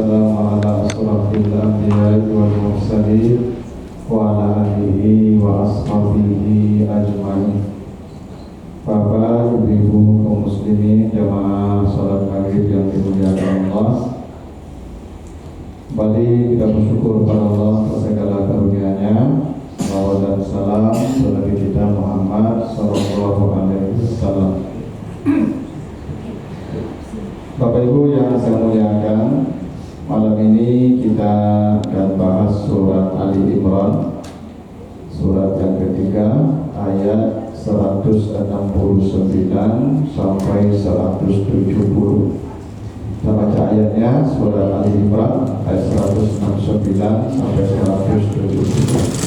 wassalamu ala asrafil anbiya'i wal mursalin wa ala alihi wa ashabihi ajma'in. Bapak, Ibu, kaum muslimin, jamaah salat maghrib yang dimuliakan Allah. Kembali kita bersyukur kepada Allah atas segala karunia-Nya. Salawat dan salam kepada kita Muhammad sallallahu alaihi wasallam. Bapak Ibu yang saya muliakan, malam ini kita akan bahas surat Ali Imran, surat yang ketiga, ayat 169 sampai 170. Kita baca ayatnya, surat Ali Imran ayat 169 sampai 170.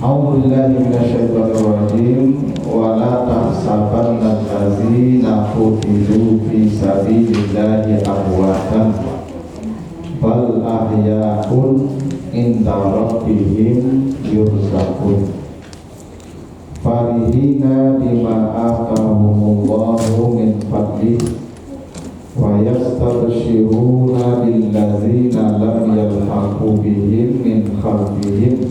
A'udzu billahi minasyaitonir rajim. Wa la tahsabanna allazina qutilu fi sabilillahi amwatan bal ahya'un inda rabbihim yurzaqun. Farihina bima atahumullahu min fadlihi wa yastabshiruna billazina lam yalhaqu bihim min khalfihim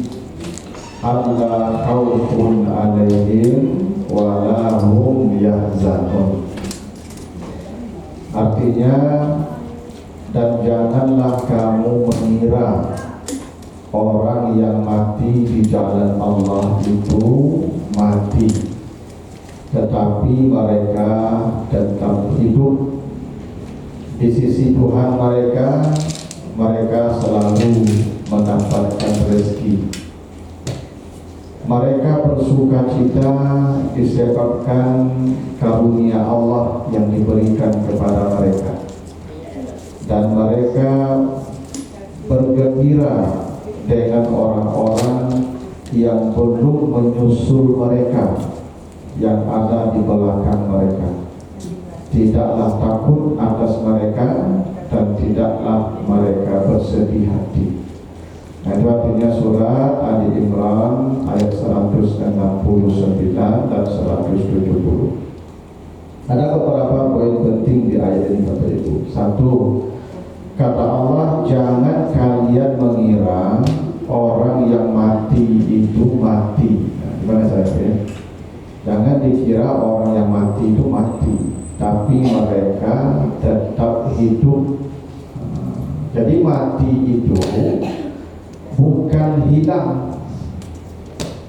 alla khawfun alaihim wa la hum yahzanun. Artinya, dan janganlah kamu mengira orang yang mati di jalan Allah itu mati, tetapi mereka tetap hidup di sisi Tuhan mereka. Mereka selalu mendapatkan rezeki. Mereka bersuka cita disebabkan karunia Allah yang diberikan kepada mereka, dan mereka bergembira dengan orang-orang yang belum menyusul mereka, yang ada di belakang mereka. Tidaklah takut atas mereka dan tidaklah mereka bersedih hati. Nah, itu artinya surat Ali Imran ayat 169 dan 170. Ada beberapa poin penting di ayat ini, Bapak Ibu. Satu, kata Allah, jangan kalian mengira orang yang mati itu mati. Nah, gimana saya? Jangan dikira orang yang mati itu mati, tapi mereka tetap hidup. Jadi mati itu bukan hilang,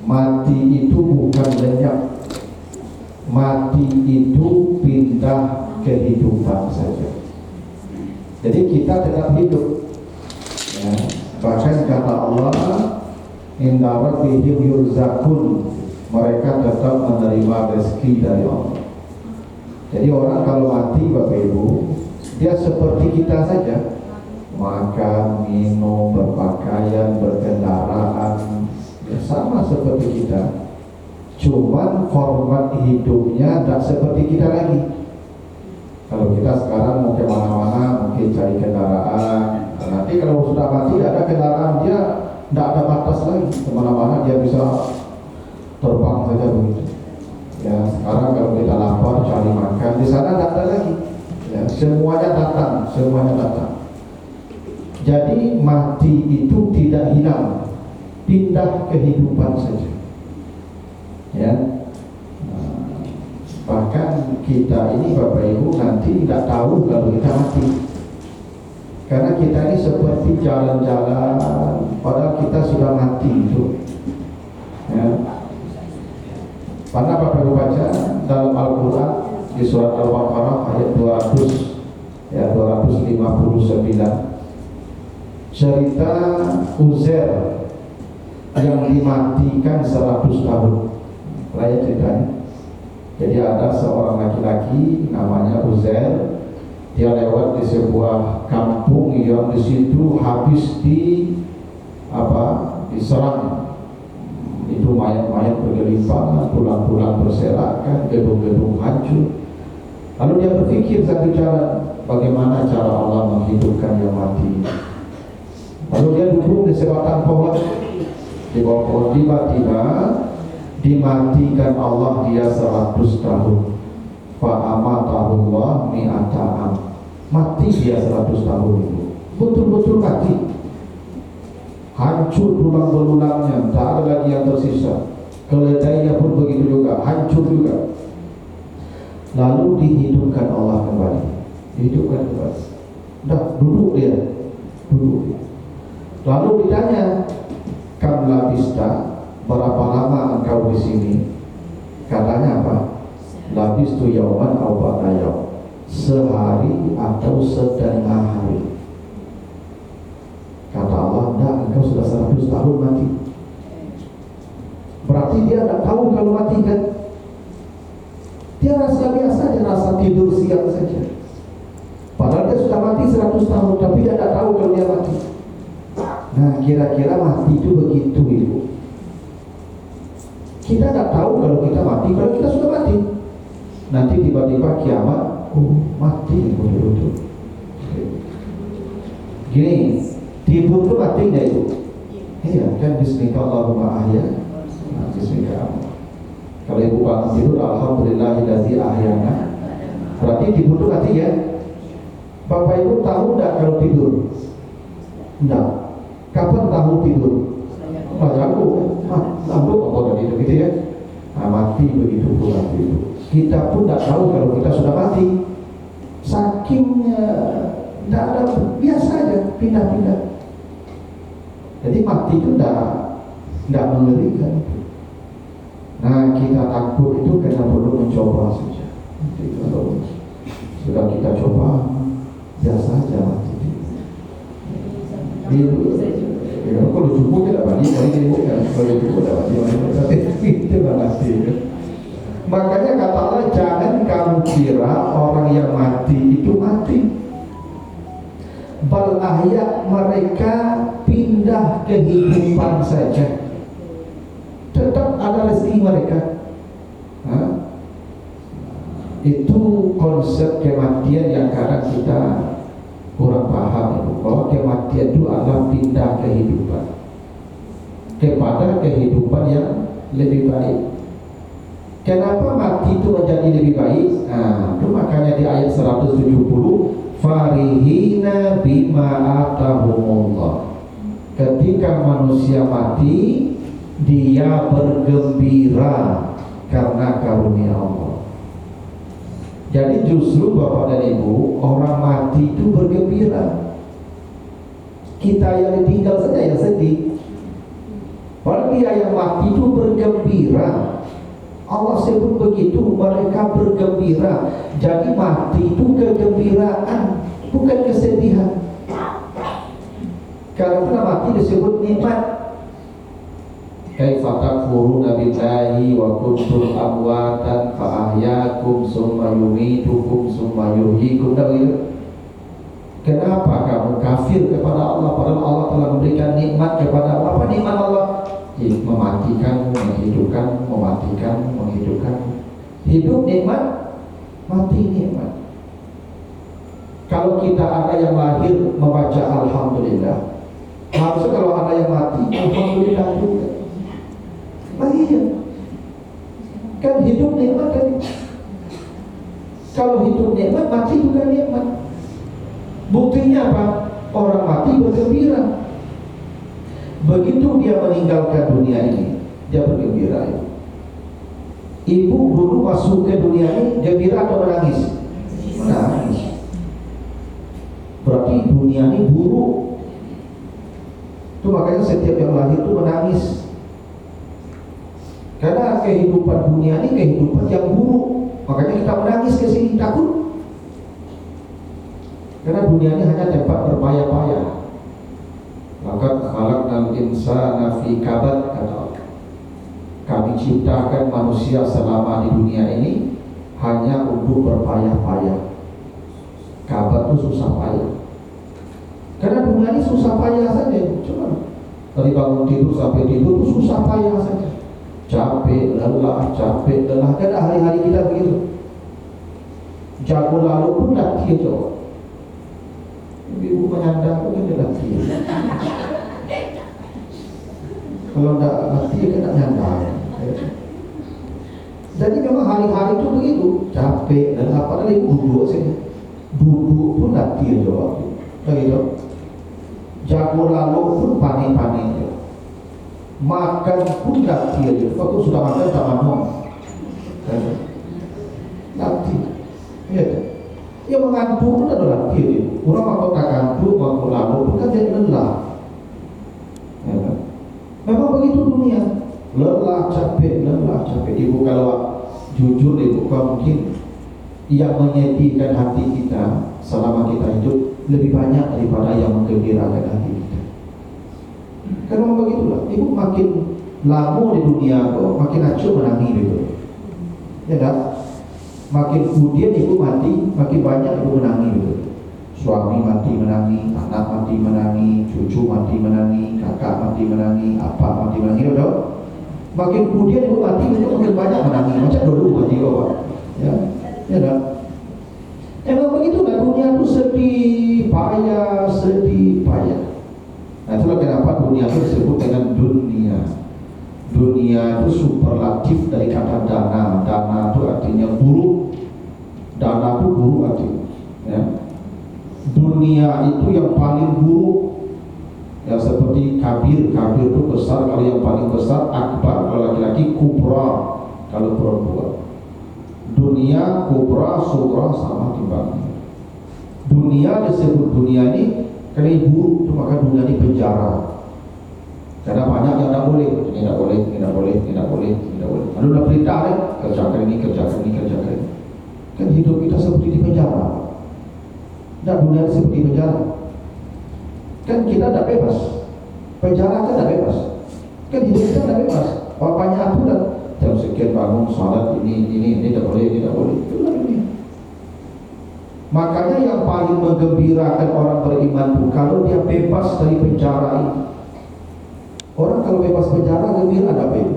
mati itu bukan lenyap, mati itu pindah kehidupan saja. Jadi kita tetap hidup, ya. Bahkan kata Allah, inna rabbihim yurzaqun, mereka tetap menerima rezeki dari Allah. Jadi orang kalau mati, Bapak Ibu, dia seperti kita saja, makan, minum, berpakaian, berkendaraan, ya sama seperti kita. Cuman format hidupnya tidak seperti kita lagi. Kalau kita sekarang mau kemana-mana, mungkin cari kendaraan. Nanti kalau sudah mati, tidak ada kendaraan, dia tidak ada batas lagi. Kemana-mana dia bisa terbang saja begitu. Ya, sekarang kalau kita lapar cari makan, di sana tidak ada lagi. Ya, semuanya datang. Jadi mati itu tidak hilang, pindah kehidupan saja. Ya, bahkan kita ini Bapak Ibu nanti tidak tahu kalau kita mati, karena kita ini seperti jalan-jalan, padahal kita sudah mati itu. Ya, karena Bapak Ibu baca dalam Al-Quran di surat Al-Baqarah ayat 259. Cerita Uzair yang dimatikan 100 tahun. Layak ceritanya. Jadi ada seorang laki-laki namanya Uzair. Dia lewat di sebuah kampung yang di situ habis diserang. Itu mayat-mayat bergelimpangan, tulang-tulang berserakan, gedung-gedung hancur. Lalu dia berpikir satu cara, bagaimana cara Allah menghidupkan yang mati. Lalu dia duduk di sebatang pohon, di bawah pohon, tiba-tiba dimatikan Allah dia 100 tahun. Fa'amatahullah mi'ata am. Mati dia 100 tahun itu. betul-betul mati, hancur tulang belulangnya, tak ada lagi yang tersisa. Keledainya pun begitu juga, hancur juga. Lalu dihidupkan Allah kembali, dihidupkan kembali. Dah duduk dia, duduk dia. Lalu ditanya, kam labista, berapa lama engkau di sini? Katanya apa? Labistu yauman aw ba'da yaum, sehari atau setengah hari. Kata Allah, enggak, engkau sudah 100 tahun mati. Berarti dia tidak tahu kalau mati kan? Dia rasa biasa, dia rasa tidur siang saja. Padahal dia sudah mati 100 tahun, tapi dia tidak tahu kalau dia mati. Nah, kira-kira mati itu begitu, Ibu. Kita tidak tahu kalau kita mati, kalau kita sudah mati. Nanti tiba-tiba kiamat, mati betul-betul. Gini, tidur itu mati nggak itu? Iya, kan bismillahirrahmanirrahim ahya. Nah, bismillah. Kalau ibu bangun tidur, alhamdulillahillazi ahyana. Berarti tidur itu mati ya. Bapak ibu tahu enggak kalau tidur? Enggak. Kapan tahu tidur? Aku tahu apa tadi itu gitu ya. Nah, mati begitu pula tidur. Kita pun enggak tahu kalau kita sudah mati. Saking enggak ada, biasa aja, pindah-pindah. Jadi mati itu enggak mengerikan. Nah, kita takut itu karena perlu mencoba saja. Jadi kalau sudah kita coba, biasa saja mati. Ya, kalau cukup tidak mati, kalau cukup tidak mati, tapi itu mati. Makanya kata Allah, jangan kamu kira orang yang mati itu mati. Bal ahya, mereka pindah kehidupan saja. Tetap ada rezeki mereka. Itu konsep kematian yang kadang kita kurang paham itu. Bahwa kematian itu adalah pindah kehidupan kepada kehidupan yang lebih baik. Kenapa mati itu menjadi lebih baik? Nah, itu makanya di ayat 170, farihina bima atahumullah. Ketika manusia mati, dia bergembira karena karunia Allah. Jadi justru Bapak dan Ibu, orang mati itu bergembira. Kita yang ditinggal saja yang sedih. Padahal dia yang mati itu bergembira. Allah sebut begitu, mereka bergembira. Jadi mati itu kegembiraan, bukan kesedihan. Karena mati disebut nikmat. Kaifa takfuruna billahi wa kuntum amwatan fa ahyakum summa yumitukum summa yuhyikum. Kenapa kamu kafir kepada Allah padahal Allah telah memberikan nikmat kepada Allah? Apa nikmat Allah? Mematikan, menghidupkan, mematikan, menghidupkan. Hidup nikmat, mati nikmat. Kalau kita ada yang lahir membaca alhamdulillah, harusnya kalau ada yang mati alhamdulillah juga. Nah iya, kan hidup nikmat kan. Kalau hidup nikmat, mati juga nikmat. Buktinya apa? Orang mati bergembira. Begitu dia meninggalkan dunia ini, dia bergembira. Ibu dulu masuk ke dunia ini gembira atau menangis? Menangis. Berarti dunia ini buruk. Itu makanya setiap yang lahir itu menangis. Karena kehidupan dunia ini kehidupan yang buruk. Makanya kita menangis ke sini, takut. Karena dunia ini hanya tempat berpayah-payah. Maka khalaqnal insana fi kabad, kata Allah. Kami ciptakan manusia selama di dunia ini hanya untuk berpayah-payah. Kabad itu susah payah. Karena dunia ini susah payah saja. Coba dari bangun tidur sampai tidur itu susah payah saja. Capek, lelah, capek, lelah. Karena hari-hari kita begitu. Jago lalu pun latih coba. Ibu menyandang pun dia latih. Kalau tidak latih dia tidak nyandang. Jadi memang hari-hari itu begitu. Capek, lelah. Padahal ibu duduk saja. Duduk pun latih coba. Begitu. jago lalu pun panik-panik, makan pun latih aja. Waktu sudah makan tak mau, latih. Ya, yang mengantuk pun ada latih aja. Orang waktu tak kantuk, waktu lalu pun kan dia lelah. Ya, kan? Memang begitu dunia, lelah capek. Ibu kalau jujur, ibu kalau mungkin yang menyedihkan hati kita selama kita hidup lebih banyak daripada yang menggembirakan hati kita. Karena begitulah, ibu makin lama di dunia kok makin acuh menangis gitu. Ya kan? Makin kemudian ibu mati, makin banyak ibu menangis gitu. Suami mati menangis, anak mati menangis, cucu mati menangis, kakak mati menangis, apa mati menangis, betul? Makin kemudian ibu mati itu makin banyak menangis. Macam dulu mati kok, Pak. Ya kan? Emang begitulah dunia itu sedih payah. Nah, itulah kenapa dunia itu disebut dengan dunia. Dunia itu superlatif dari kata dana. Dana itu artinya buruk. Dana itu buruk artinya. Ya. Dunia itu yang paling buruk. Ya, seperti kabir itu besar. Kalau yang paling besar akbar, kalau laki-laki kubra kalau perempuan. Dunia, kubra, sugra sama timbangnya. Dunia disebut dunia ini karena buruk, maka dunia ini penjara. Karena banyak yang tidak boleh. Lalu udah perintah nih, kerjakan ini. Kan hidup kita seperti di penjara. Dan dunia seperti penjara. Kan kita tidak bebas. Penjara kan tidak bebas. Kan hidup kita tidak bebas. Banyak aturan. Jam sekian bangun, salat ini tidak boleh. Itulah dunia. Makanya yang paling menggembirakan orang beriman itu kalau dia bebas dari penjara ini. Orang kalau bebas penjara gembira ada apa itu?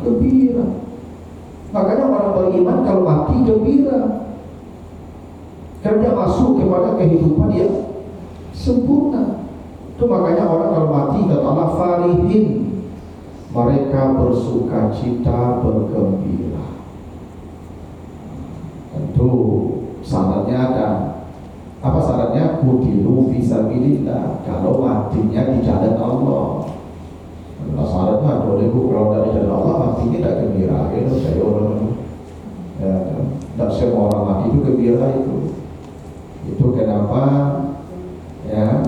Gembira. Makanya orang beriman kalau mati gembira. Karena dia masuk kepada kehidupan yang sempurna. Itu makanya orang kalau mati kata Allah farihin, mereka bersuka cita, bergembira. Tentu syaratnya ada. Apa syaratnya? Qutilu fisabilillah. Kalau matinya di jalan Allah. Nah, syaratnya boleh kalau dari jalan Allah matinya tidak gembira. Itu saya orang. Ya, tidak semua orang mati itu gembira itu. Itu kenapa ya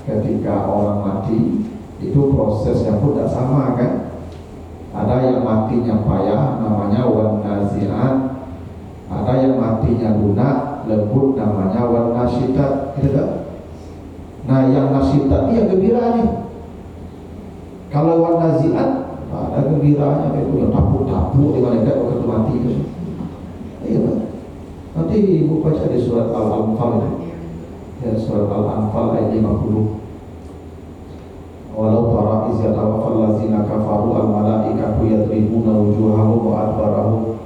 ketika orang mati itu prosesnya pun tidak sama kan. Ada yang matinya payah namanya wan nazi'at, ada yang matinya lunak lembut namanya wan nasyitat, gitu kan? Nah yang nasyitat ini yang gembiranya. Kalau wan nazi'at ada gembiranya, itu yang tapuk-tapuk di malaikat waktu mati itu. Iya kan? Nanti ibu baca di surat Al-Anfal ya, surat Al-Anfal ayat 50. Walau tara iz yatawaffal ladzina kafaru al-malaikatu yadribuna wujuhahum wa adbarahum.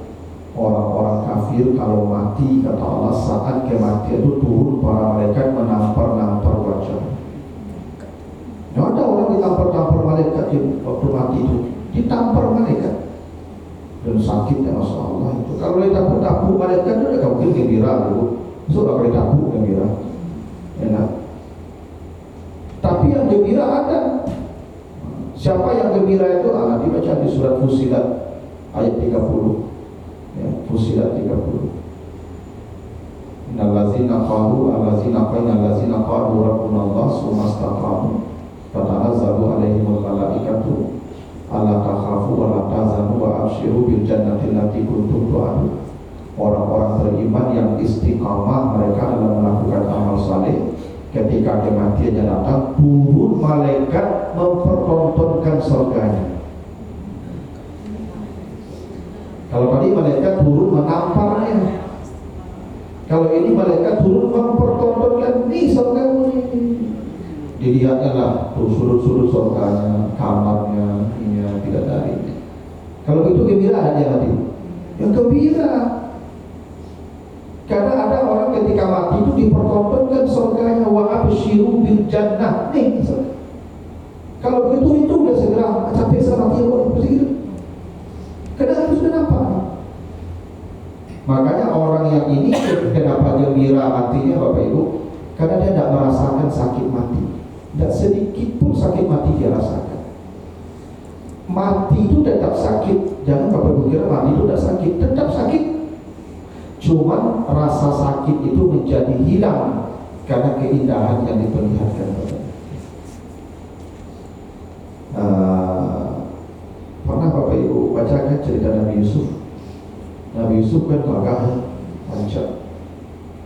Orang-orang kafir kalau mati kata Allah saat kematian itu turun para malaikat menampar-nampar wajah. Tidak ada orang ditampar-tampar malaikat waktu mati itu, ditampar malaikat. Dan sakitnya Masya Allah itu. Kalau ditapuk-tapuk malaikat itu tidak mungkin gembira dulu. Sudah kalau ditapuk gembira. Enak. Tapi yang gembira ada. Siapa yang gembira itu? Dibaca di surat Fussilat ayat 30 ya, Fussilat 30. Innallazina qalu allazina qalu rabbuna Allah summa istaqamu fatanazzalu alaihimul malaikatu alla takhafu wa la tahzanu wa abshiru bil jannati allati kuntum tu'adun. Orang-orang beriman yang istiqamah mereka dalam melakukan amal saleh, ketika kematiannya datang turun malaikat mempertontonkan surganya. Kalau tadi malaikat turun menamparnya, kalau ini malaikat turun mempertontonkan nih surgamu ini. Dilihatnya lah tuh sudut-sudut surganya, kamarnya, ininya, bidadarinya. Kalau itu gembira ada dia mati. Yang gembira. Karena ada orang ketika mati itu dipertontonkan surganya, wa absyiru bil jannah. Nih, kalau begitu itu udah segera capek sama mati seperti itu. Karena itu sudah nampak. Makanya orang yang ini kenapa gembira matinya Bapak Ibu? Karena dia tidak merasakan sakit mati. Tidak sedikit pun sakit mati dia rasakan. Mati itu tetap sakit. Jangan Bapak berkira mati itu tidak sakit. Tetap sakit. Cuman rasa sakit itu menjadi hilang karena keindahan yang diperlihatkan. Pernah Bapak Ibu bacakan cerita Nabi Yusuf? Nabi Yusuf kan gagah, lancar,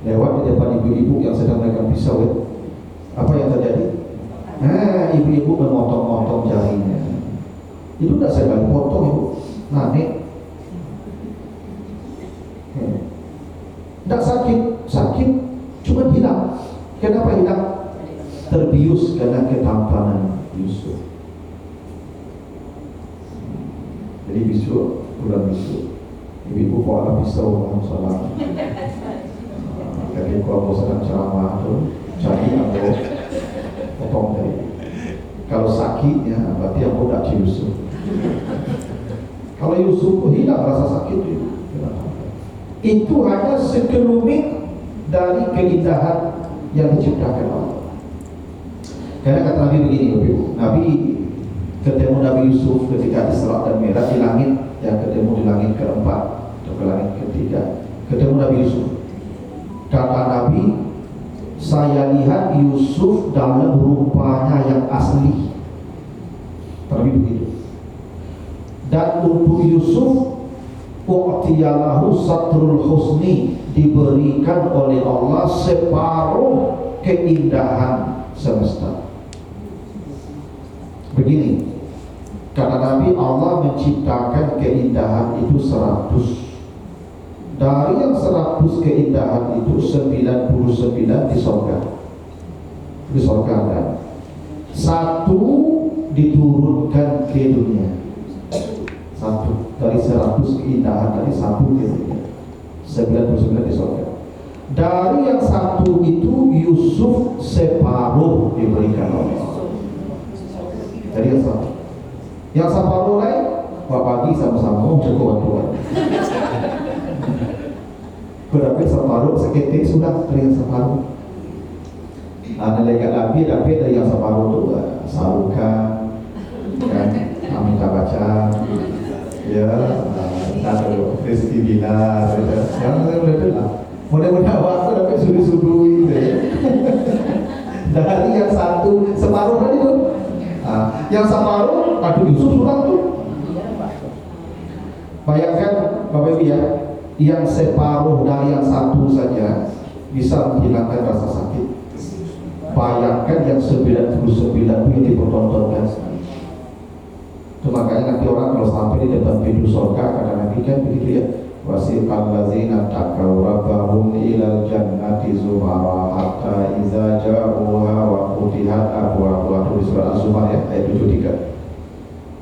lewat di depan ibu-ibu yang sedang memegang pisau. Apa yang terjadi? Ibu-ibu memotong-motong jarinya. Itu tidak saya balik potong, ibu. Nanik. Tidak sakit, cuma hilang. Kenapa hilang? Terbius karena ketampanan Yusuf. Jadi bulan bisu, ibu bawa pisau salah. Jadi kalau sedang ceramah itu jadi atau potong dari. Kalau sakit ya berarti aku tidak Yusuf. Kalau Yusuf hilang rasa sakit itu hanya sekelumit dari keindahan yang diciptakan Allah. Karena kata Nabi begini, Nabi ketemu Nabi Yusuf ketika Isra dan Mi'raj di langit, yang ketemu di langit keempat atau ke langit ketiga, ketemu Nabi Yusuf. Kata Nabi, saya lihat Yusuf dalam rupanya yang asli. Nabi begitu. Dan untuk Yusuf, u'tiyalahu satrul husni, diberikan oleh Allah separuh keindahan semesta. Begini, kata Nabi, Allah menciptakan keindahan itu 100. Dari yang 100 keindahan itu 99 di surga. Di surga kan. 1 diturunkan ke dunia. 1 dari 100 keindahan, dari 1 ke dunia. 99 di surga. Dari yang 1 itu Yusuf separuh diberikan oleh Allah. Dari yang 1. Yang separuh lain, bagi sama-sama cukup Tuhan. Berapa separuh seketik sudah dari yang separuh. Ada lagi dari yang separuh itu sarukan, kan, Aminta baca, ya, atau Kristi Bilar, yang lah. Mudah-mudahan waktu dapat sudut-sudut gitu ya. Dari yang 1 separuh tadi tuh. Yang separuh, Yusuf sudah tuh. Bayangkan Bapak Ibu ya, yang separuh dari yang 1 saja bisa menghilangkan rasa sakit. Bayangkan yang 99 yang dipertontonkan. Itu makanya nanti orang kalau sampai di depan pintu surga, kata Nabi kan begitu ya, wasiqal ladzina taqaw rabbahum ilal jannati zumara hatta idza ja'uha wa futihat abwabuha, di surah Az-Zumar ya, ayat 73.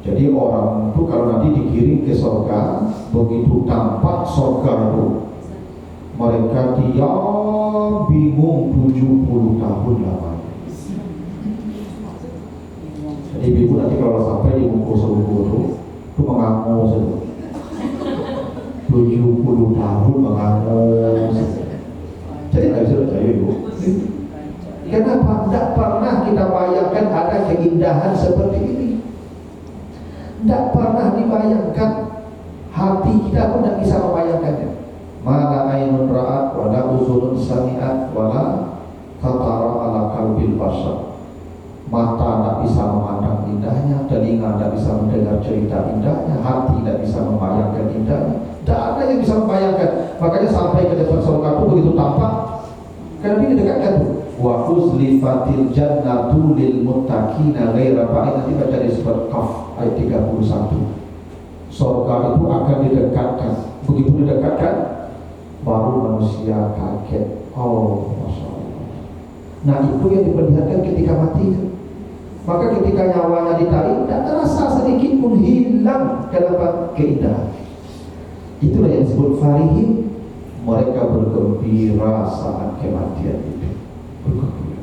Jadi orang itu kalau nanti dikirim ke surga, begitu tampak surga itu, mereka diam bingung 70 tahun lamanya. Jadi ibu nanti kalau sampai di buku itu mengamuk saja. 70 tahun mengamuk. Jadi nggak bisa percaya ibu. Kenapa? Tidak pernah kita bayangkan ada keindahan seperti ini. Tidak pernah dibayangkan. Hati kita pun tidak bisa membayangkannya. Mana ainun ra'at, wala uzunun sami'at, wala khatara ala qalbil bashar. Mata tidak bisa memandang indahnya, telinga tidak bisa mendengar cerita indahnya, hati tidak bisa membayangkan indahnya. Tidak ada yang bisa membayangkan. Makanya sampai ke depan surga itu begitu tampak. Karena ini dekatkan. Wa uzlifatil jannatu lil muttaqina ghaira ba'id. Nanti baca di surat Qaf ayat 31. Surga itu akan didekatkan. Begitu didekatkan, baru manusia kaget. Oh, Masya Allah. Nah itu yang diperlihatkan ketika mati itu. Maka ketika nyawanya ditarik, tidak terasa sedikit pun hilang. Kenapa? Keindahan. Itulah yang disebut farihin. Mereka bergembira saat kematian itu. Bergembira.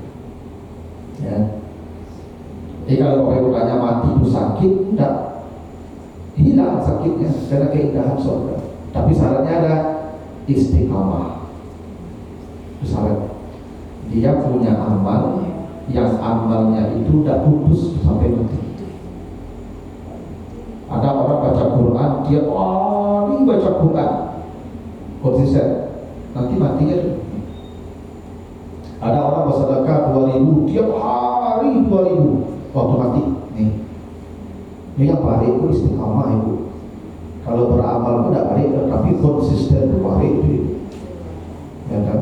Ya. Jadi kalau Bapak Ibu tanya mati itu sakit, tidak. Hilang sakitnya karena keindahan surga. Tapi syaratnya ada istiqamah. Syarat dia punya amal yang dengan amalnya itu tidak putus sampai mati. Ada orang baca Quran, dia baca Quran konsisten, nanti matinya. Ada orang bersedekah 2.000 tiap hari 2.000, waktu mati nih. Ini yang baik itu istiqamah itu. Kalau beramal pun tidak baik, tapi konsisten itu baik itu. Ya kan?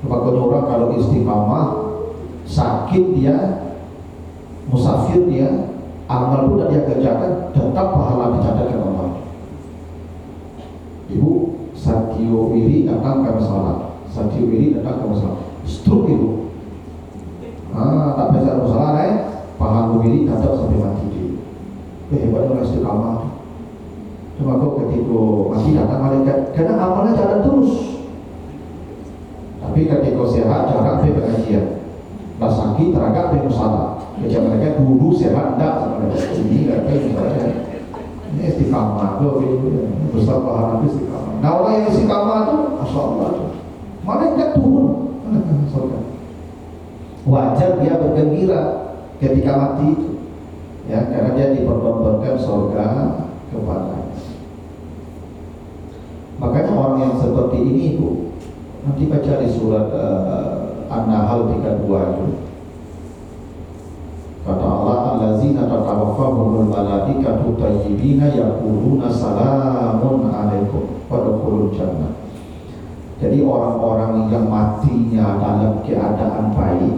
Makanya orang kalau istiqamah, sakit dia, musafir dia, amal pun tidak dia kerjakan, tetap pahala dicatatkan Allah. Ibu Satyo Wiri datang ke masalah, Satyo Wiri datang ke masalah, stroke itu. Tak bisa masalah pahala Wiri tetap sampai mati dia. Hebat orang istiqamah. Cuma kau ketika mati datang malaikat, karena amalnya jalan terus. Tapi ketika sehat jarak sampai pengajian. Lah sakit teragak sampai musalah. Macam mereka dulu sehat enggak sama mereka. Ini enggak kayak misalnya. Ini istiqamah tuh, besar pahala istiqamah. Nah orang yang istiqamah tuh, masya Allah, malaikat turun. Wajar dia bergembira ketika mati itu, ya karena dia dipertontonkan surga kepadanya. Makanya orang yang seperti ini itu nanti baca di surat An-Nahl 32 itu. Kata Allah, allazina tatawaffahumul malaikatu thayyibina yaquluna salamun alaikum wadkhulul jannah. Jadi orang-orang yang matinya dalam keadaan baik,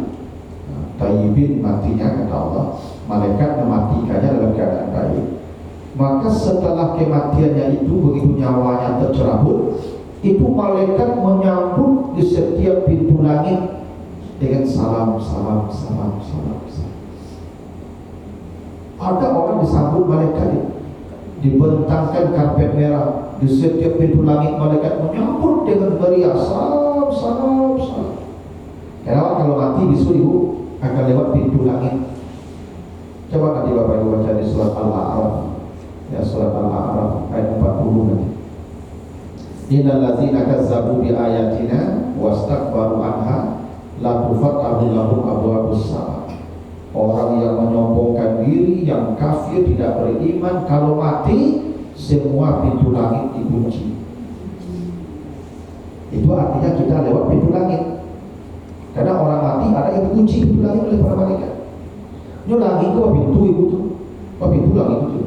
thayyibin matinya kata Allah, malaikat mematikannya dalam keadaan baik. Maka setelah kematiannya itu, begitu nyawanya tercerabut, itu malaikat menyambut di setiap pintu langit dengan salam, salam, salam, salam, salam. Ada orang disambut malaikat, dibentangkan karpet merah di setiap pintu langit, malaikat menyambut dengan meriah, salam, salam, salam. Karena kalau mati besok ibu akan lewat pintu langit. Coba nanti Bapak Ibu baca di surat Al-A'raf, ya surat Al-A'raf ayat 40 nanti. Innal ladzina kazzabu bi ayatina wastakbaru anha la tufattahu lahum abwabus sama. Orang yang menyombongkan diri, yang kafir, tidak beriman, kalau mati semua pintu langit dikunci. Itu artinya kita lewat pintu langit. Karena orang mati ada yang dikunci pintu langit oleh para malaikat. Ini langit itu pintu ibu tuh, pintu langit itu.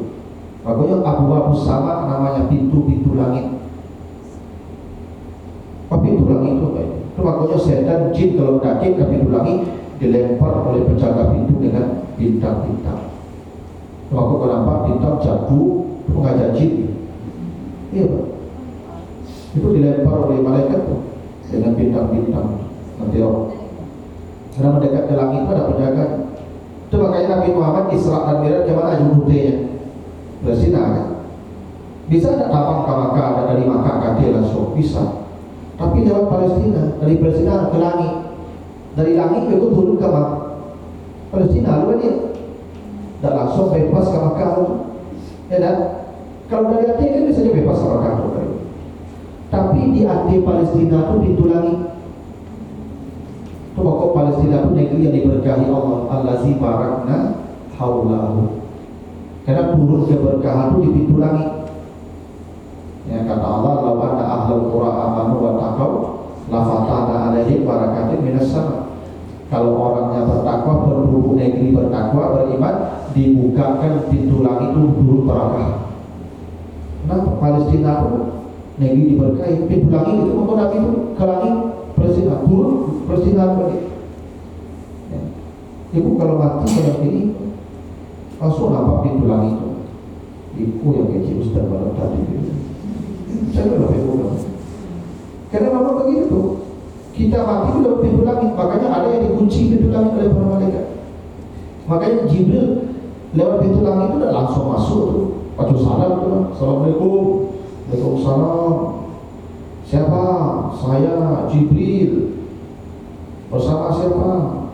Makanya abwabus sama namanya pintu-pintu langit. Pintu langit itu baik. Itu makanya setan jin kalau mendaki ke pintu langit dilempar oleh penjaga pintu dengan bintang-bintang. Maka kenapa bintang jatuh mengajak jin? Iya Pak. Itu dilempar oleh malaikat tuh dengan bintang-bintang. Nanti orang karena mendekat ke langit itu ada penjaga. Itu makanya Nabi Muhammad Isra dan Mi'raj kemana jurutnya? Palestina kan? Bisa ada tapang ke Makkah, ada dari Makkah ke langsung bisa. Tapi lewat Palestina, dari Palestina ke langit, dari langit itu turun ke Palestina, lalu dia tidak langsung bebas ke Makkah, ya kan? Kalau dari Aceh kan bisa bebas ke Makkah, tapi di Aceh Palestina itu pintu langit. Itu pokok Palestina itu negeri yang diberkahi Allah, allazi barakna haulahu. Karena turun keberkahan itu di pintu langit. Ya kata Allah, law anna ahlul qura amanu wa taqaw la fatahna 'alaihim barakatin minas sama. Kalau orangnya bertakwa, penduduk negeri bertakwa, beriman, dibukakan pintu langit itu turun barakah. Nah, Palestina itu negeri diberkahi, pintu langit itu mau Nabi itu ke langit, Palestina turun, Palestina pergi. Ya. Ibu kalau mati kalau ini langsung nampak pintu langit itu. Ibu yang kecil sudah malam tadi. Saya lebih mudah. Karena memang begitu. Kita mati itu lewat pintu langit. Makanya ada yang dikunci pintu langit oleh para malaikat. Makanya Jibril lewat pintu langit itu udah langsung masuk tuh. Pacu salam tuh. Assalamualaikum. Waalaikumsalam. Siapa? Saya Jibril. Bersama siapa?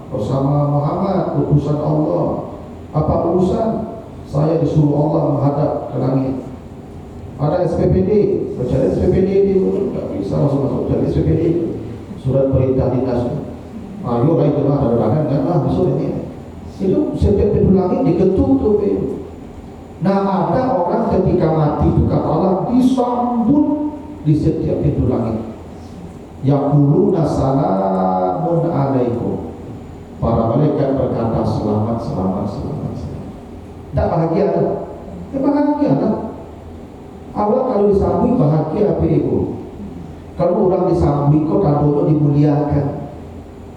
Bersama Muhammad, utusan Allah. Apa urusan? Saya disuruh Allah menghadap ke langit. Ada SPPD, baca SPPD itu tidak bisa masuk dari SPPD itu. Surat perintah dinas. Ayo lah itu ada undangan kan? Besok setiap pintu langit diketutup. Nah, ada orang ketika mati itu kata Allah disambut di setiap pintu langit. Yaquluna salamun alaikum. Para malaikat berkata selamat, selamat, selamat, selamat. Tak bahagia tak? Ya bahagia tak? Allah kalau disambut bahagia apa itu? Kalau orang disambut kok tandanya dimuliakan.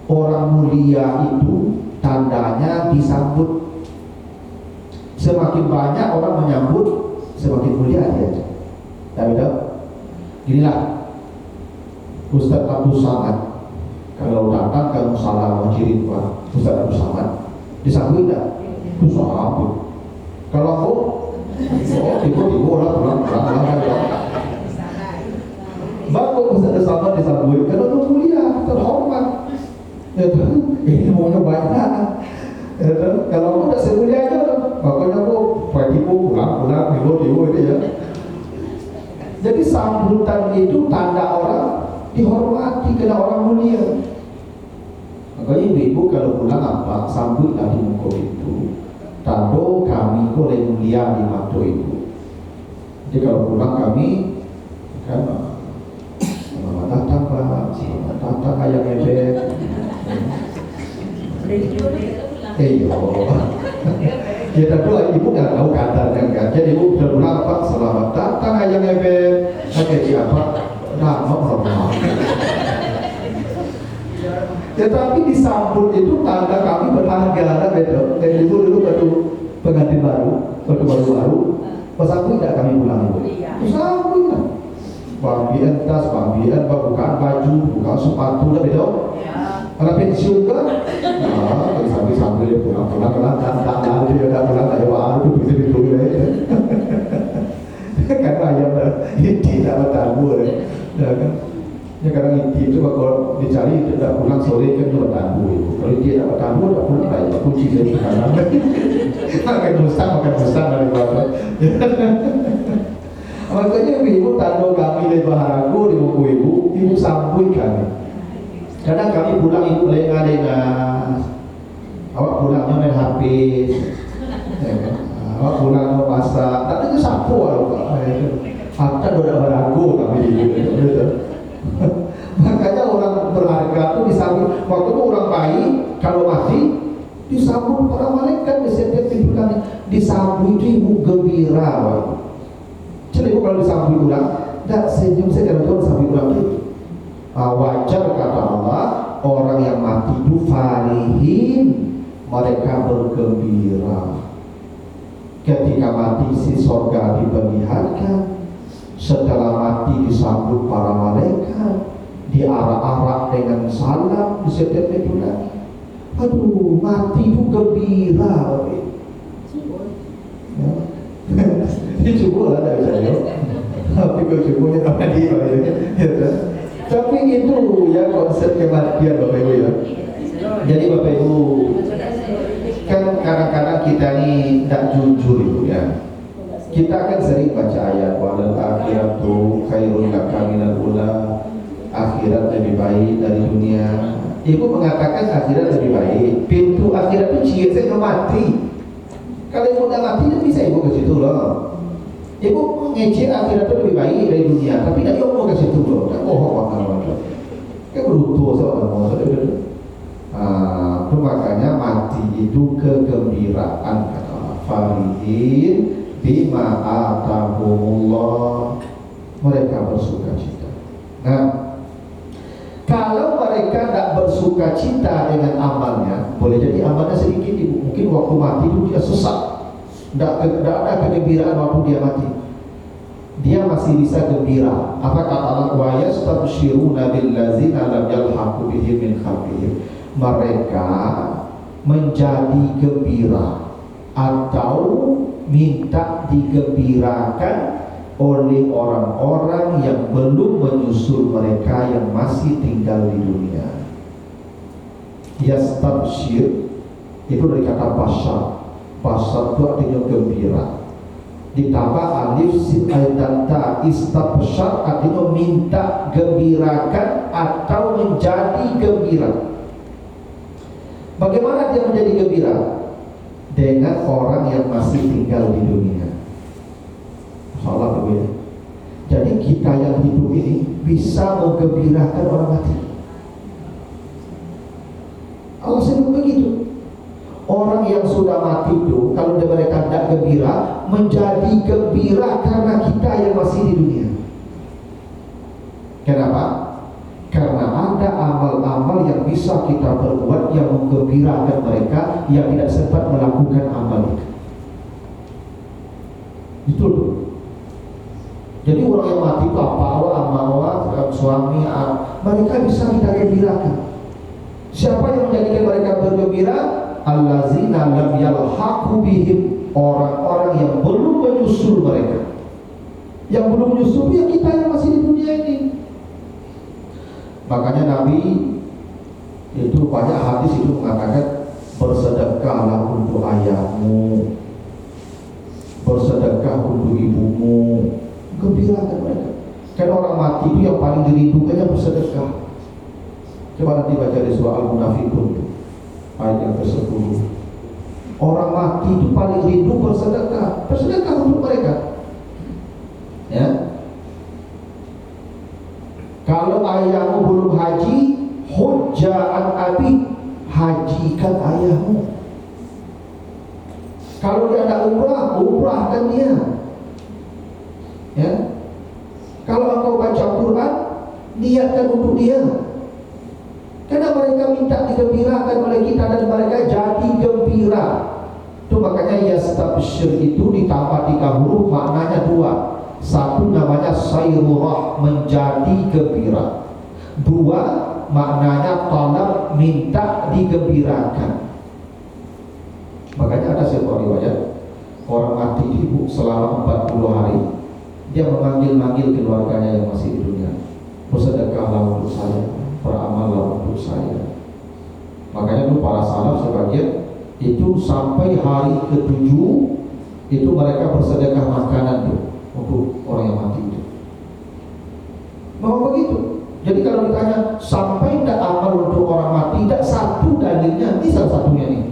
Orang mulia itu tandanya disambut. Semakin banyak orang menyambut, semakin mulia dia. Tak betul? Inilah Ustaz Abdul Samad. Kalau datang ke musalah majirin Pak Ustaz Abdul Samad, disambut tak? Disambut. Kalau aku, tiba-tiba orang pulang. Bapak Ustaz Abdul Samad disambut, karena itu mulia, terhormat. Ini maunya banyak. Kalau aku tak semulia aja, makanya aku pagi pulang tiba-tiba itu ya. Jadi sambutan itu tanda orang dihormati, kena orang mulia. Makanya ibu kalau pulang apa, sambutlah di muka itu. Tanda kami boleh mulia di mata ibu. Jadi kalau pulang kami kan selamat datang Pak, selamat datang ayah bebek. Ya tentu ibu nggak tahu kadarnya kan. Jadi ibu sudah pulang Pak, selamat datang ayah bebek. Oke siapa? Nama orang. Ya tapi disambut itu tanda kami berharga, ada betul. Dari dulu baru pengantin baru, pesambut tidak kami pulang ibu. Pesambut lah. Bambian tas, bambian bukan baju, bukan sepatu, dah betul. Kalau pensiun kan, sambil dia pulang tak dia dah pulang tak baru tu bisa ditulis. Karena ayam inti tak bertabu, kan? Ya kadang inti itu kalau dicari tidak pulang sore kan tu bertabu. Kalau dia tak bertabu, tak pulang tak kunci dari kanan. Makan mustang dari bawah. Makanya ibu tanda kami di baharaku di buku ibu sambut kami. Kadang kami pulang ibu lengah-lengah. Awak pulangnya main HP, awak pulang mau masak, tak ada sapu awak. Hatta sudah beragu kami ibu. Makanya orang berharga itu disambut. Waktu itu orang baik kalau mati disambut para malaikat di setiap pintu langit. Disambut itu ibu gembira. Jadi ibu kalau disambut ulang, tak senyum saya kalau disambut ulang itu. Wajar kata Allah, orang yang mati itu farihin, mereka bergembira. Ketika mati si sorga diperlihatkan, setelah mati disambut para malaikat, diarak-arak dengan salam di setiap pintu langit. Aduh, mati itu gembira. Ini cukup lah dari saya. Tapi kalau cukupnya tak ada. Tapi itu ya konsep kematian Bapak Ibu ya. Jadi Bapak Ibu, kan kadang-kadang kita ini tak jujur Ibu ya. Kita kan sering baca ayat walal akhiratu khairun laka minal ula, akhirat lebih baik dari dunia. Ibu mengatakan akhirat lebih baik. Pintu akhirat itu ciri-ciri mati. Kalau ibu dah mati, tak bisa ibu ke situ loh. Ibu ngecek akhirat itu lebih baik dari dunia, tapi tak ibu ke situ loh. Tak bohong orang-orang. Kan berutuh seorang itu makanya mati itu kegembiraan kata farihin bima atahumullah, mereka bersuka cita. Nah, kalau mereka tidak bersuka cita dengan amalnya, boleh jadi amalnya sedikit ibu. Mungkin waktu mati itu dia sesat, tidak ada kegembiraan waktu dia mati. Dia masih bisa gembira. Apa kata Allah? Wa yastabshiruna billazina lam yalhaqu bihim min khalfihim. Mereka menjadi gembira atau minta digembirakan oleh orang-orang yang belum menyusul mereka yang masih tinggal di dunia. Yastabshir itu dari kata basar. Basar itu artinya gembira. Ditambah alif sin dan ta, istabshar artinya minta gembirakan atau menjadi gembira. Bagaimana dia menjadi gembira? dengan orang yang masih tinggal di dunia. Soalnya berbeda. Jadi kita yang hidup ini bisa menggembirakan orang mati. Allah sebut begitu. Orang yang sudah mati itu, kalau mereka tidak gembira, menjadi gembira karena kita yang masih di dunia. Kenapa? Karena ada amal-amal yang bisa kita perbuat yang menggembirakan mereka yang tidak sempat melakukan amal itu. Betul. Jadi orang yang mati itu apa? Amal, suami, mereka bisa kita gembirakan. Siapa yang menjadikan mereka bergembira? Allazina lam yalhaqu bihim, orang-orang yang belum menyusul mereka. Yang belum menyusul ya kita yang masih di dunia ini. Makanya Nabi itu banyak hadis itu mengatakan bersedekahlah untuk ayahmu, bersedekah untuk ibumu, gembirakan mereka. Karena orang mati itu yang paling dirindukannya bersedekah. Coba nanti baca di surah Al-Munafiqun ayat yang ke-10. Orang mati itu paling rindu bersedekah, bersedekah untuk mereka. Ya. Kalau ayahmu belum haji, hujja'an abi, hajikan ayahmu. Kalau dia ada umrah, umrahkan dia. Ya. Kalau engkau baca Quran, niatkan untuk dia. Karena mereka minta digembirakan oleh kita dan mereka jadi gembira. Itu makanya yastabshir itu ditambah 3 huruf maknanya 2. Satu namanya sayrurah, menjadi gembira. 2 maknanya talab, minta digembirakan. Makanya ada sebuah riwayat orang mati ibu selama 40 hari dia memanggil-manggil keluarganya yang masih di dunia, bersedekahlah untuk saya, beramallah untuk saya. Makanya dulu para salaf sebagian itu sampai hari ke-7 itu mereka bersedekah makanan tuh untuk orang yang mati itu. Mau begitu. Jadi kalau ditanya sampai tidak amal untuk orang mati, tidak satu dalilnya, ini salah satunya nih.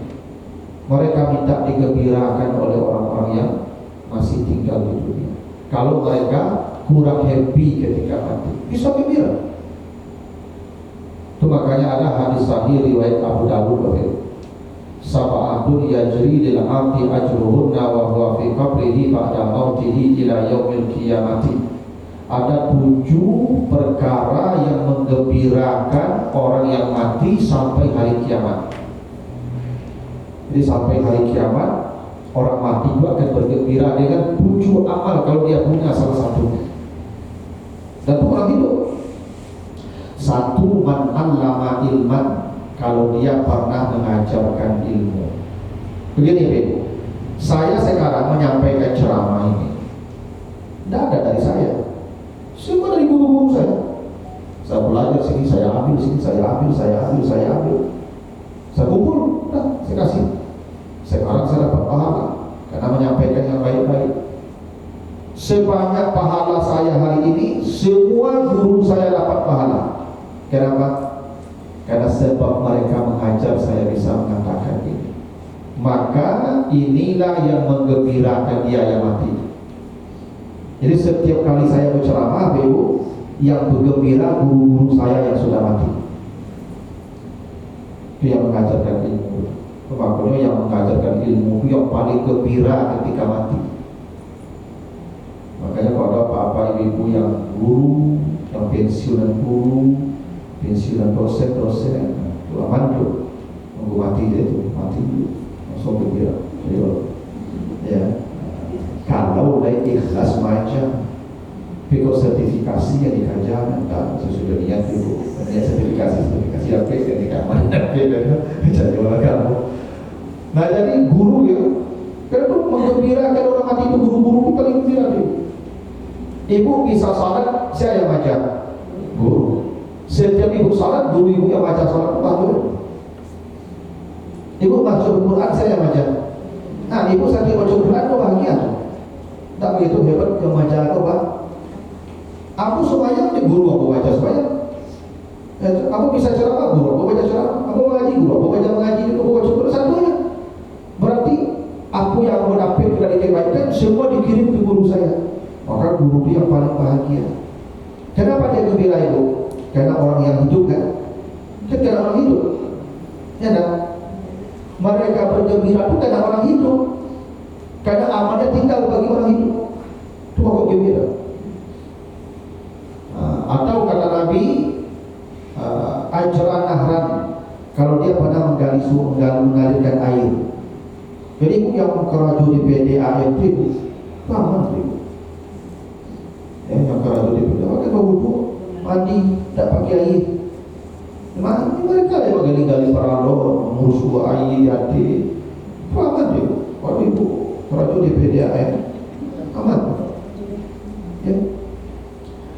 Mereka minta digembirakan oleh orang-orang yang masih tinggal di dunia. Kalau mereka kurang happy ketika mati, bisa gembira. Itu makanya ada hadis sahih riwayat Abu Dawud bahwa sab'atun yajri lil 'abdi ajruhunna wa huwa fi qabrihi ba'da mautihi ila yaumil qiyamati. Ada 7 perkara yang menggembirakan orang yang mati sampai hari kiamat. Jadi sampai hari kiamat orang mati itu akan bergembira dengan 7 amal kalau dia punya salah satunya. Dan itu orang hidup. 1 man 'allama ilman, kalau dia pernah mengajarkan ilmu. Begini Ibu, saya sekarang menyampaikan ceramah ini tidak ada dari saya, semua dari guru-guru saya. Saya belajar sini, saya ambil sini, saya ambil. Saya kumpul, saya kasih. Sekarang saya dapat pahala karena menyampaikan yang baik-baik. Sebanyak pahala saya hari ini, semua guru saya dapat pahala. Kenapa? Karena sebab mereka mengajar saya bisa mengatakan ini. Maka inilah yang menggembirakan dia yang mati. Jadi setiap kali saya berceramah, Ibu, yang bergembira guru-guru saya yang sudah mati. Itu yang mengajarkan ilmu. Makanya yang mengajarkan ilmu itu yang paling gembira ketika mati. Makanya kalau ada bapak ibu yang guru, yang pensiunan guru, pensiunan dosen, itu aman tuh, nunggu mati dia tuh, mati dulu, langsung gembira. Ya, kalau udah ikhlas macam, pikir sertifikasi yang dikajar, dan sesudah lihat dulu, dia sertifikasi apa ketika mana jadi orang kamu. Nah jadi guru ya, kan itu menggembirakan orang mati itu guru-guru itu paling gembira tuh. Ibu bisa salat, saya yang baca, guru. Setiap ibu salat, guru ibu yang baca salat bagus. Ibu baca Quran, saya yang baca. Nah, ibu sambil baca Quran, kok bahagia. Tak begitu hebat yang baca aku, Pak. Aku semuanya di guru aku baca semuanya. Aku bisa ceramah, guru aku baca ceramah. Aku mengaji, guru aku baca mengaji, aku baca Quran satunya. Berarti wudhu yang paling bahagia. Kenapa dia gembira itu? Karena orang yang hidup kan? Karena orang hidup. Ya kan? Mereka bergembira itu karena orang hidup. Karena amalnya tinggal bagi orang hidup. Cuma kok gembira. Atau kata Nabi, ajran nahran, kalau dia pernah mengalirkan air. Jadi yang keraju di PDA itu aman itu. Yang keraju di PDA pakai wudhu, mandi, tak pakai air. Mereka yang menggali-gali paralon, mengurus air di hati, aman itu. Kalau ibu keraju di PDA aman. Ya.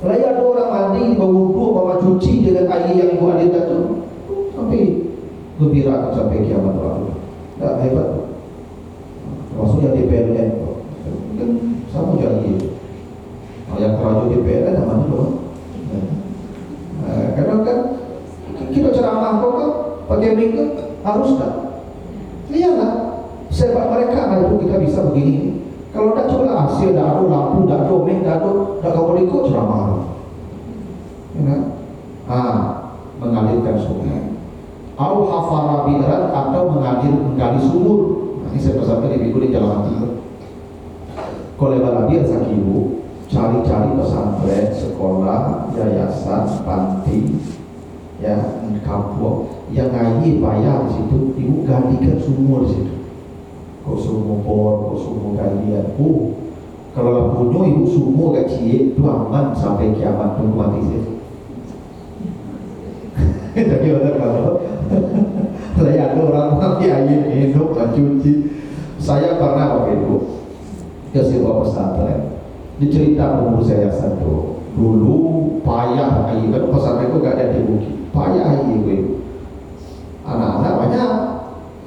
Layak ada orang mandi, berwudhu, bawa cuci dengan air yang ibu alirkan itu, sampai gembira sampai kiamat lalu. Tak hebat. Maksudnya di PLN kan sama jadi. Yang kerajaan di PLN namanya doang. Karena kan kita ceramah kok kan pakai mic harus kan? Iyalah. Sebab mereka itu kita bisa begini. Kalau tak coba hasil, tak ada lampu, tak ada mic, tak kau ikut ceramah. Ya, mengalirkan sungai. Au hafara bi'ran, atau menggali sumur. Ini saya pesankan di di Jalan Timur. Kalau balabir sakibu, cari-cari pesantren, sekolah, yayasan, panti, ya, kampung yang ngaji bayar di situ, ibu gantikan sumur di situ. Kau sumur bor, kau sumur galian. Kalau punya ibu sumur kecil, itu aman sampai kiamat tunggu mati sih. Jadi orang kalau ada orang pakai air hidup cuci. Saya pernah waktu itu ke sebuah pesantren. Dicerita umur saya satu. Dulu payah air, kan pesantren itu gak ada di bukit. Payah air itu. Anak-anak banyak.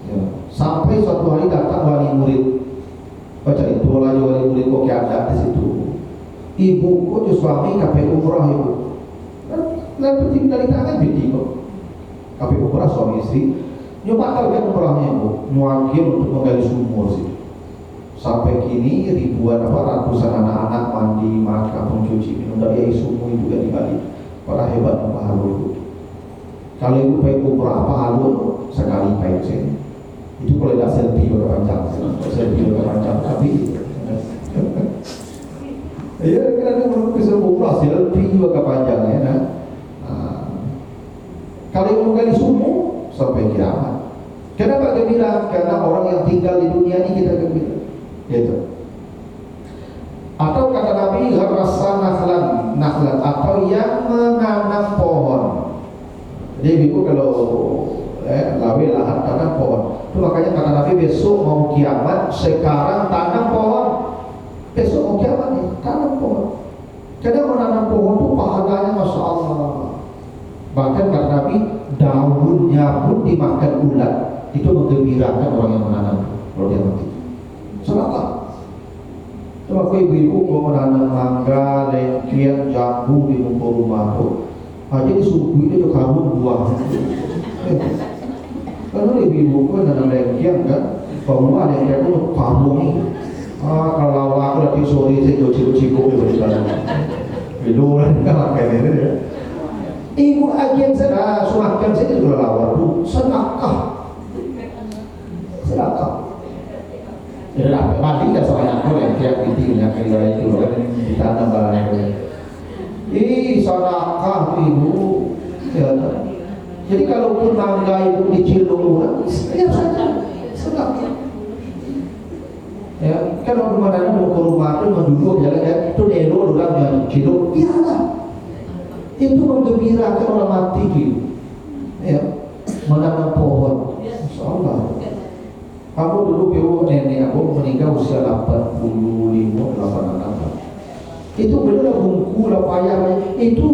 Ya. Sampai suatu hari datang wali murid. Baca itu lagi wali murid kok ada di situ. Ibu kok suami KPU umrah ibu. Lalu tinggal di tangan binti kok. KPU umrah suami istri. Nyoba target umrahnya ibu, mewakil untuk menggali sumur sih. Sampai kini ribuan ratusan anak-anak mandi, makan, mencuci, minum dari air sumur itu juga digali. Para hebat pahala itu. Kalau ibu baik umrah pahala sekali baik sih. Itu kalau tidak selfie juga panjang, selfie juga panjang tapi. Ya karena menurut bisa umrah selfie juga panjang ya. Nah. Kalau ibu gali sumur sampai kiamat. Kenapa gembira? Karena orang yang tinggal di dunia ini kita gembira. Gitu. Atau kata Nabi, gharasa nakhlan, atau yang menanam pohon. Jadi ibu kalau lawe lahan tanam pohon. Itu makanya kata Nabi, besok mau kiamat, sekarang tanam pohon. Besok mau kiamat nih, tanam pohon. Karena menanam pohon itu pahalanya Masya Allah. Bahkan kata Nabi, daunnya pun dimakan ulat. Itu menggembirakan orang yang menanam kalau dia mati. Sedekah. Coba kau ibu-ibu mau menanam mangga, lengkian, jambu di muka rumah tu, jadi suku itu karung buah. Karena ibu-ibu kau menanam lengkian kan, rumah lengkian itu karung ni. Kalau aku nanti sore saya cuci-cuci kau di dalam. Video lah kalau kayak ni. Ibu agen saya, suamakan saya juga lawar tu, sedekah. Sedekah. Jadi mati dah soalnya aku yang tiap titiknya kira itu kan ditanam barang. Sedekah ibu. Ya, jadi kalau pun mangga ibu dicilung, ya saja sedekah. Ya, kalau kemana mau ke rumah tu menduduk jalan ya, tu delo orang yang cilung, iyalah. Itu menggembirakan orang mati itu. Ya, menanam pohon. Insyaallah. Aku dulu ibu nenek aku meninggal usia 85, 86. Itu benar bungku lah payah. Itu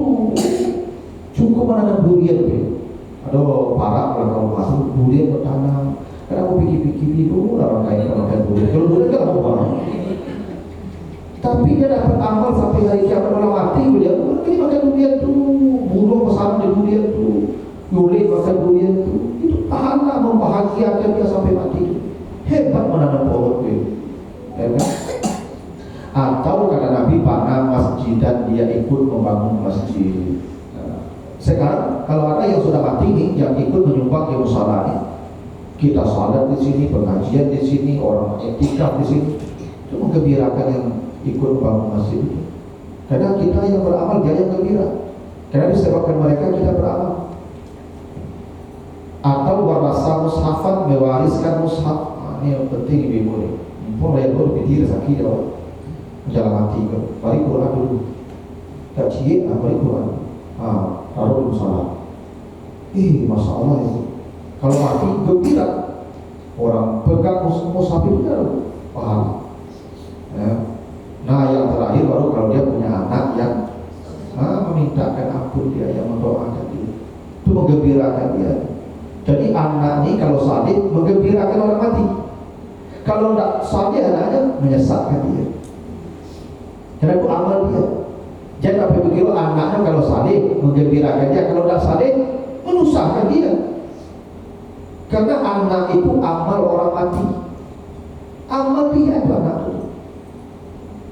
cukup menanam durian tu. Ada para kalau masuk durian bertanam. Karena aku pikir-pikir dulu orang kaya makan durian. Kalau durian kan aku barang. Tapi dia dapat amal sampai hari kiamat orang mati dia. Ini makan durian tu, burung pesan di durian tu, yule makan durian tu. Itu pahala membahagiakan dia sampai mati. Hebat menanam pohon itu, ya kan? Atau kata Nabi, panah masjid dia ikut membangun masjid. Sekarang kalau ada yang sudah mati nih, yang ikut menyumbang di musala nih, kita salat di sini, pengajian di sini, orang iktikaf di sini, itu menggembirakan yang ikut membangun masjid itu. Karena kita yang beramal, dia yang gembira. Karena disebabkan mereka kita beramal. Atau warasa mushafan, mewariskan mushaf. Ini yang penting ibu-ibu nih. Mumpung layak dulu pikir sakit ya, jalan mati ke. Balik Quran dulu. Tak cie, balik Quran. Taruh di musola. Masya Allah ya. Kalau mati gembira. Orang pegang mushaf itu kan paham. Ya. Nah yang terakhir baru kalau dia punya anak yang memintakan ampun dia, yang mendoakan dia, itu menggembirakan dia. Jadi anak ini kalau salih menggembirakan orang mati. Kalau tidak salih anaknya menyesatkan dia. Karena itu amal dia. Jangan sampai begitu anaknya kalau salih menggembirakan dia, kalau tidak salih menyusahkan dia. Karena anak itu amal orang mati. Amal dia itu anak itu.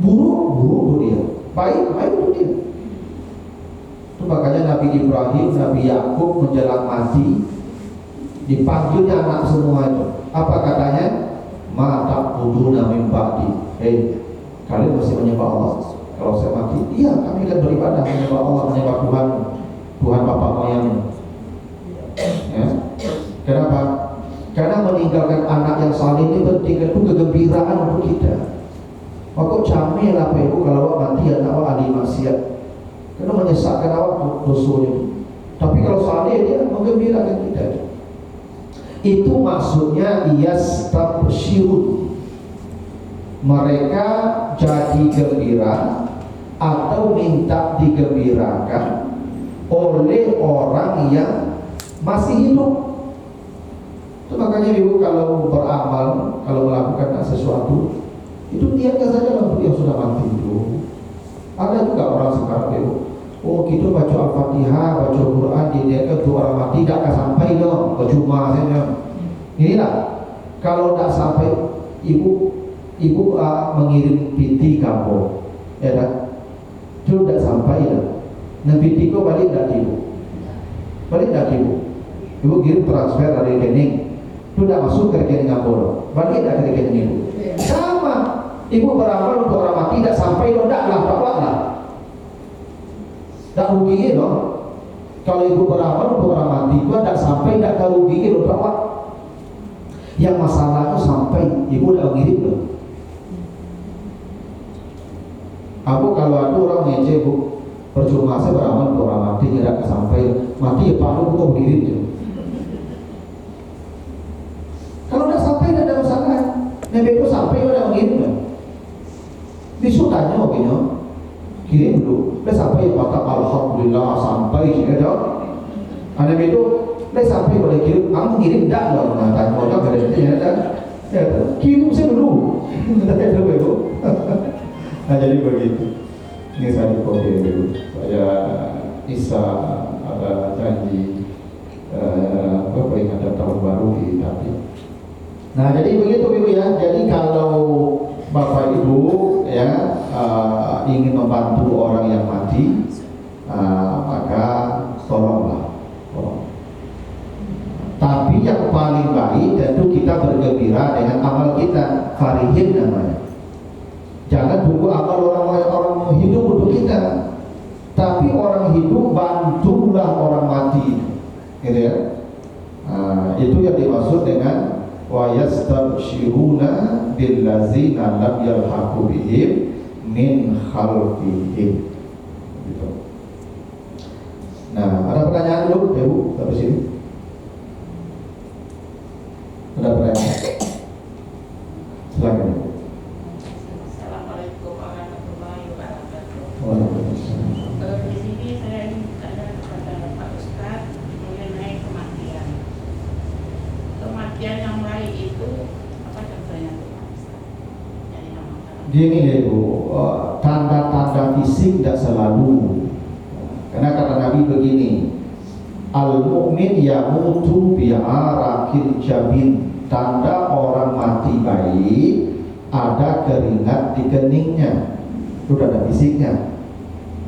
Buruk dia. Baik untuk dia. Itu makanya Nabi Ibrahim, Nabi Yakub menjelang mati dipanggilnya anak semua itu. Apa katanya? Ma ta'buduna min ba'di. Kalian masih menyembah Allah kalau saya mati? Iya, kami akan beribadah menyembah Allah, menyembah Tuhan bapak moyang. Ya. Kenapa? Karena meninggalkan anak yang saleh ini penting, itu kegembiraan untuk kita. Maka camil apa itu kalau awak mati anak awak ahli maksiat, karena menyesatkan awak dosanya. Tapi kalau saleh dia menggembirakan kita. Itu maksudnya yastabsyirun. Mereka jadi gembira atau minta digembirakan oleh orang yang masih hidup. Itu makanya ibu kalau beramal, kalau melakukan sesuatu, itu niatkan saja lah yang sudah mati itu. Ada juga orang sekarang ibu, kita baca Al-Fatihah, baca Quran, diniatkan untuk orang mati, tidak akan sampai dong, percuma saja. Inilah, kalau tidak sampai, ibu mengirim piti kampung, ya tak? Itu tidak sampai dah. Nah piti kau balik tak ibu? Balik tak ibu? Ibu kirim transfer dari rekening, itu tidak masuk ke rekening kampung, balik tak ke rekening ibu? Sama, ibu beramal untuk orang mati, tidak sampai dong, tidak lah, bapak lah. Tak rugi dong. Kalau ibu beramal untuk orang mati, itu tidak sampai, tidak rugi dong, bapak. Yang masalah itu sampai ibu dah ngirim dong. Aku kalau ada orang ngece bu, percuma saya beramal untuk orang mati, tidak sampai mati ya pak lu kok ngirim je. Kalau tidak sampai tidak ada masalah. Nabi itu sampai udah ngirim dong. Besok tanya begini, kirim dulu. Dah sampai kata alhamdulillah sampai ya dong. Nabi itu dah sampai boleh kirim, kamu kirim dah dong. Nah tanya orang kerja ya, kirim saya dulu. Tidak ada bu. Nah jadi begitu. Ini saya dikopi dulu. Saya Isa ada janji peringatan tahun baru di Tapi. Nah jadi begitu ibu ya. Jadi kalau bapak ibu ya ingin membantu orang yang mati, maka tolonglah. Tapi yang paling baik tentu kita bergembira dengan amal kita, farihin namanya. Jangan tunggu amal orang hidup untuk kita. Tapi orang hidup bantulah orang mati, gitu ya. Itu yang dimaksud dengan wa yastabshiruna billazina lam yalhaqu bihim min khalfihim. Gitu. Nah, ada pertanyaan dulu, ya Bu, sampai sini. Ada pertanyaan? Silakan Ibu. Assalamualaikum warahmatullahi wabarakatuh. Waalaikumsalam. Di sini saya ingin bertanya kepada Pak Ustadz mengenai kematian. Kematian yang lain itu apa contohnya Pak Ustadz? Gini ya Bu, tanda-tanda fisik tidak selalu. Karena kata Nabi begini, al-mu'min yamutu bi'arakil jabin. Tanda orang mati baik ada keringat di keningnya, itu tanda fisiknya.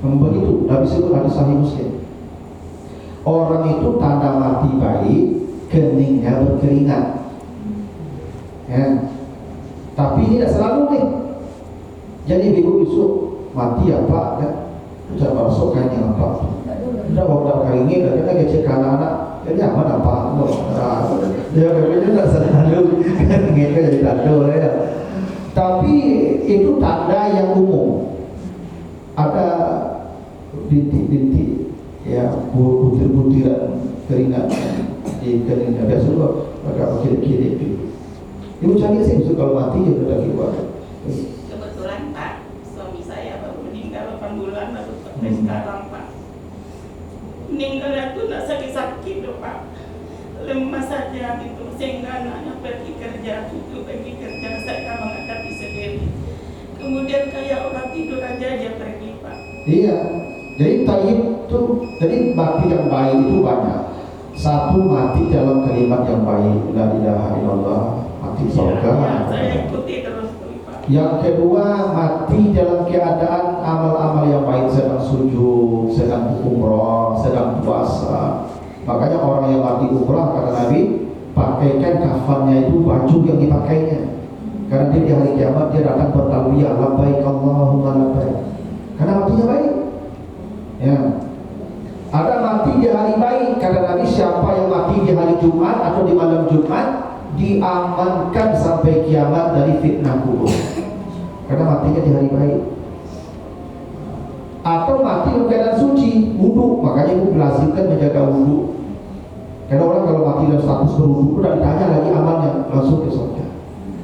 Begitu Nabi sebut hadis Sahih Muslim. Orang itu tanda mati baik, keningnya berkeringat. Ya. Tapi ini tidak selalu nih. Jadi ibu besok mati apa? Ya. Sudah masuk kan yang apa? Sudah bawa kali ini, dan kita kecil anak-anak. Jadi apa nampak? Dia tidak selalu keningnya jadi tanda ya. Tapi itu tanda yang umum. Ada bintik-bintik, ya, butir-butiran keringat di keningnya. Biasa juga agak kiri-kiri. Ibu cari sih, kalau mati ya udah lagi buat. Kebetulan Pak, suami saya baru meninggal 8 bulan lalu sampai sekarang Pak. Meninggalnya tuh nak sakit-sakit loh Pak. Lemas saja gitu, sehingga anaknya pergi kerja, cucu pergi kerja, saya menghadapi sendiri. Kemudian kayak orang tidur aja dia pergi Pak. Iya, jadi tayyib itu, jadi mati yang baik itu banyak. Satu, mati dalam kalimat yang baik, la ilaha illallah, mati surga. Ya, saya ikuti terus tuh Pak. Yang kedua, mati dalam keadaan amal-amal yang baik, sedang sujud, sedang umrah, sedang puasa. Makanya orang yang mati umrah, kata Nabi, pakaikan kafannya itu baju yang dipakainya. Karena dia di hari kiamat dia datang bertalbiyah, labbaik Allahumma labbaik. Karena matinya baik. Ya. Ada mati di hari baik, kata Nabi, siapa yang mati di hari Jumat atau di malam Jumat diamankan sampai kiamat dari fitnah kubur. Karena matinya di hari baik. Atau mati dalam keadaan suci, wudhu. Makanya ibu lazimkan menjaga wudhu. Karena orang kalau mati dalam status berwudhu udah ditanya lagi amalnya, langsung ke surga.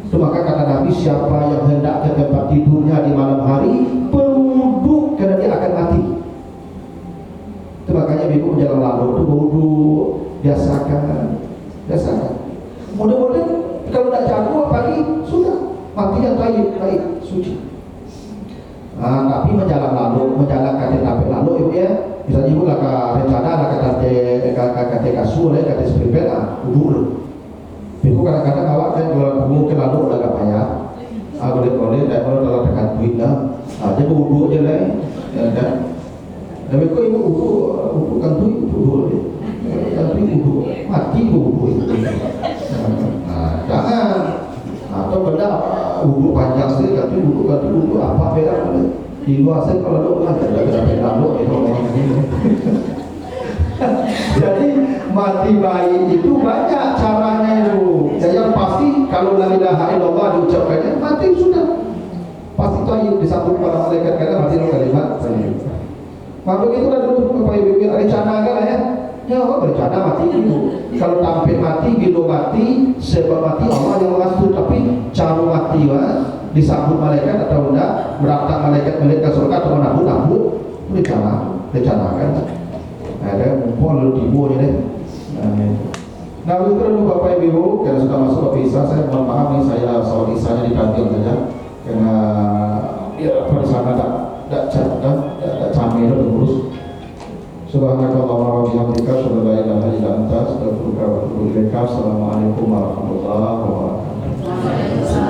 Itu maka kata Nabi, siapa yang hendak ke tempat tidurnya di malam hari berwudhu, karena dia akan mati. Itu makanya ibu menjalan lalu itu berwudhu, biasakan. Mudah-mudahan kalau tidak jago pagi sudah matinya baik, suci. Nah, tapi menjalan kata tapi lalu ibu ya, misalnya ibu lah rencana lah kata kasul ya kata spripet udur. Ibu kadang-kadang awak kan jualan bunga ke lalu agak payah. Boleh dan kalau dalam tekan duit lah, aja udur aja lah. Dan tapi kok ibu udur kan duit udur deh. Tapi udur mati udur. Nah, jangan. Atau benda udur panjang sih, tapi udur apa beda? Di luar saya kalau ada lalu itu jadi mati baik itu banyak caranya itu. Jadi yang pasti kalau la ilaha illallah diucapkannya mati sudah pasti tayyib disambut para malaikat karena mati dalam kalimat tayyib. Maka itulah dulu Bapak Ibu rencanakan lah ya. Ya Allah berencana mati itu. Kalau tampil mati, bilo mati, sebab mati Allah yang mengatur. Tapi cara mati disambut malaikat atau enggak, beratang malaikat ke surga atau menabut, rencanakan. Ada mumpul tibu ni deh. Nah itu dulu Bapak Ibu, karena sudah masuk ke Isa, saya mohon maaf nih saya soal Isanya diganti saja karena ya pada sana tak camil terus. Subhanakallahumma wa bihamdika asyhadu an la ilaha illa anta astaghfiruka wa atubu ilaik. Assalamualaikum warahmatullahi wabarakatuh.